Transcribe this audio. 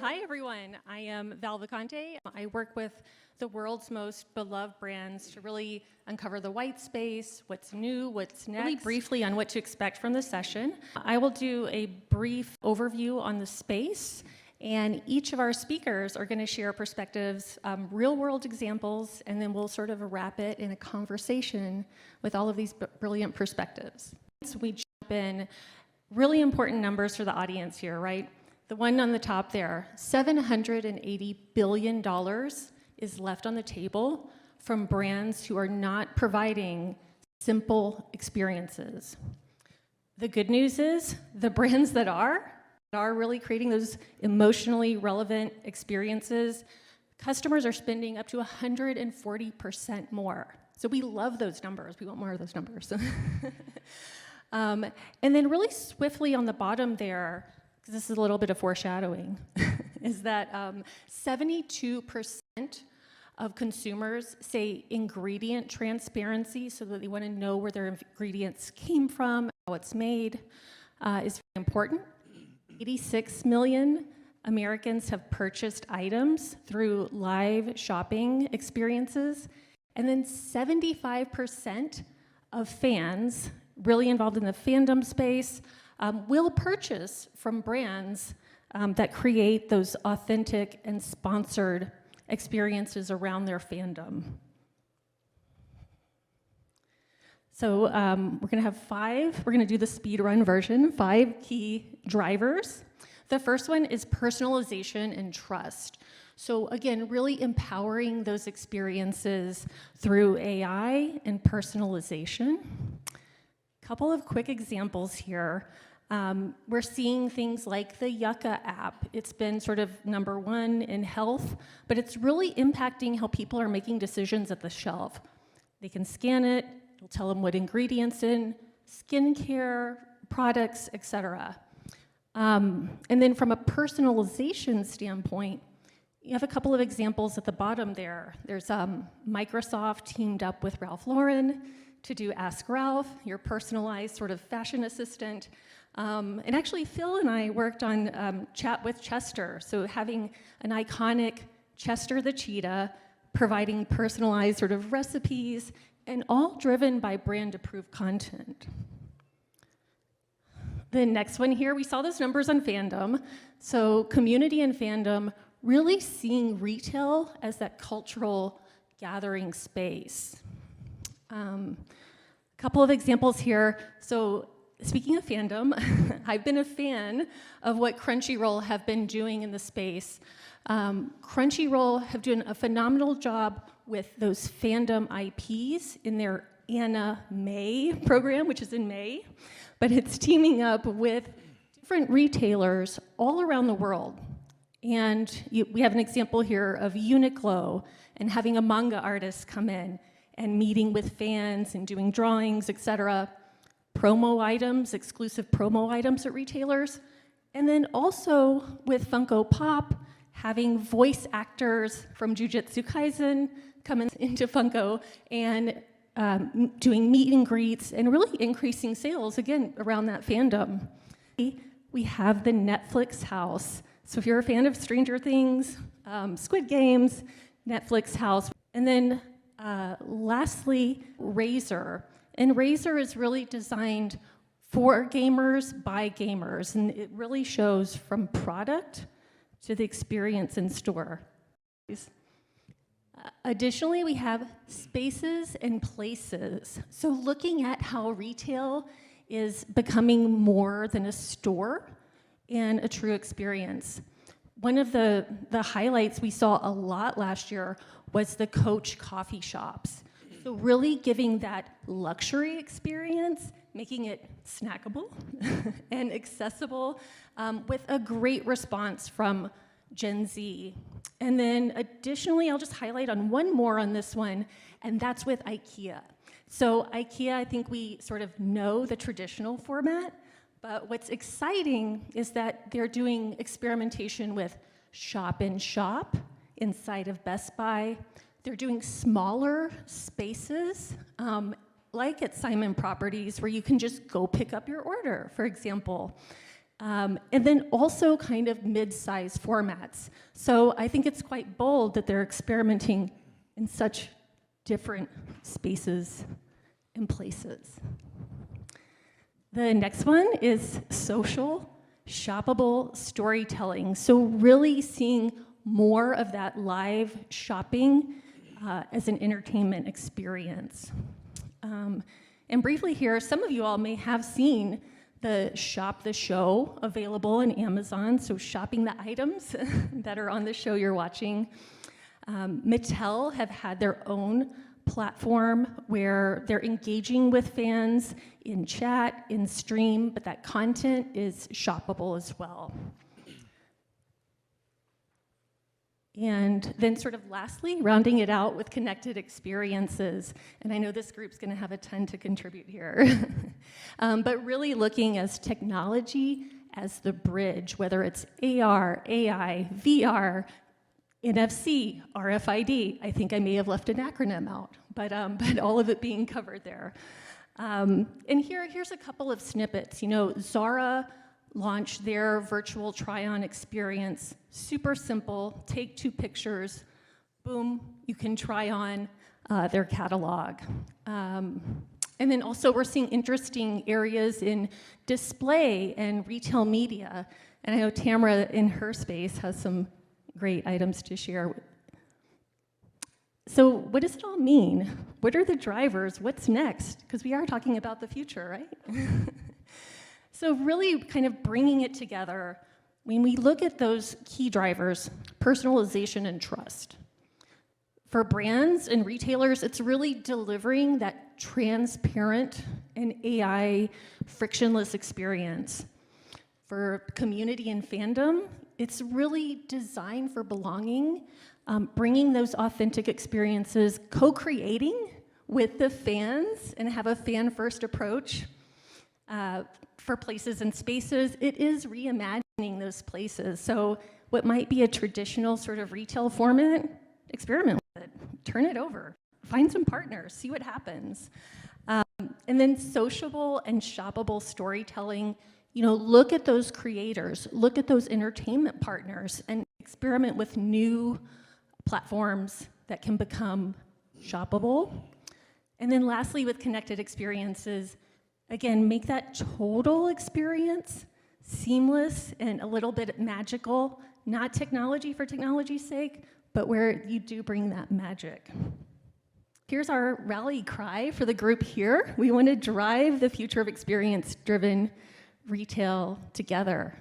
Hi, everyone. I am Val Vacante. I work with the world's most beloved brands to really uncover the white space, what's new, what's next. Really briefly on what to expect from the session. I will do a brief overview on the space, and each of our speakers are going to share perspectives, real-world examples, and then we'll sort of wrap it in a conversation with all of these brilliant perspectives. So we jump in, really important numbers for the audience here, right? The one on the top there, $780 billion is left on the table from brands who are not providing simple experiences. The good news is the brands that are really creating those emotionally relevant experiences, customers are spending up to 140% more. So we love those numbers. We want more of those numbers. And then really swiftly on the bottom there, because this is a little bit of foreshadowing, is that 72% of consumers say ingredient transparency, so that they want to know where their ingredients came from, how it's made, is very important. 86 million Americans have purchased items through live shopping experiences, and then 75% of fans really involved in the fandom space will purchase from brands that create those authentic and sponsored experiences around their fandom. So we're going to have we're going to do the speed run version, 5 key drivers. The first one is personalization and trust. So again, really empowering those experiences through AI and personalization. Couple of quick examples here. We're seeing things like the Yucca app. It's been sort of #1 in health, but it's really impacting how people are making decisions at the shelf. They can scan it, it'll tell them what ingredients in, skincare, products, etc. And then from a personalization standpoint, you have a couple of examples at the bottom there. There's Microsoft teamed up with Ralph Lauren to do Ask Ralph, your personalized sort of fashion assistant. And actually, Phil and I worked on Chat with Chester, so having an iconic Chester the cheetah, providing personalized sort of recipes, and all driven by brand-approved content. The next one here, we saw those numbers on fandom. So community and fandom really seeing retail as that cultural gathering space. Couple of examples here. So speaking of fandom, I've been a fan of what Crunchyroll have been doing in the space. Crunchyroll have done a phenomenal job with those fandom IPs in their Anna May program, which is in May, but it's teaming up with different retailers all around the world. And we have an example here of Uniqlo and having a manga artist come in and meeting with fans and doing drawings, etc. Promo items, exclusive promo items at retailers. And then also with Funko Pop, having voice actors from Jujutsu Kaisen come into Funko and doing meet and greets and really increasing sales, again, around that fandom. We have the Netflix house. So if you're a fan of Stranger Things, Squid Games, Netflix house. And then lastly, Razer. And Razer is really designed for gamers, by gamers, and it really shows from product to the experience in store. Additionally, we have spaces and places. So looking at how retail is becoming more than a store and a true experience. One of the highlights we saw a lot last year was the Coach coffee shops. So really giving that luxury experience, making it snackable and accessible with a great response from Gen Z. And then additionally, I'll just highlight on one more on this one, and that's with IKEA. So IKEA, I think we sort of know the traditional format, but what's exciting is that they're doing experimentation with shop in shop inside of Best Buy. They're doing smaller spaces, like at Simon Properties, where you can just go pick up your order, for example. And then also kind of mid-size formats. So I think it's quite bold that they're experimenting in such different spaces and places. The next one is social, shoppable storytelling. So really seeing more of that live shopping as an entertainment experience. And briefly here, some of you all may have seen the Shop the Show available on Amazon, so shopping the items that are on the show you're watching. Mattel have had their own platform where they're engaging with fans in chat, in stream, but that content is shoppable as well. And then sort of lastly, rounding it out with connected experiences. And I know this group's gonna have a ton to contribute here. But really looking as technology as the bridge, whether it's AR, AI, VR, NFC, RFID. I think I may have left an acronym out, but all of it being covered there. And here's a couple of snippets. You know, Zara launched their virtual try-on experience. Super simple, take 2 pictures, boom, you can try on their catalog. And then also we're seeing interesting areas in display and retail media. And I know Tamara in her space has some great items to share. So what does it all mean? What are the drivers? What's next? Because we are talking about the future, right? So really kind of bringing it together, when we look at those key drivers, personalization and trust. For brands and retailers, it's really delivering that transparent and AI frictionless experience. For community and fandom, it's really designed for belonging, bringing those authentic experiences, co-creating with the fans and have a fan-first approach. For places and spaces, it is reimagining those places. So what might be a traditional sort of retail format, experiment with it, turn it over, find some partners, see what happens. And then sociable and shoppable storytelling, you know, look at those creators, look at those entertainment partners, and experiment with new platforms that can become shoppable. And then lastly, with connected experiences, again, make that total experience seamless and a little bit magical, not technology for technology's sake, but where you do bring that magic. Here's our rally cry for the group here. We want to drive the future of experience-driven retail together.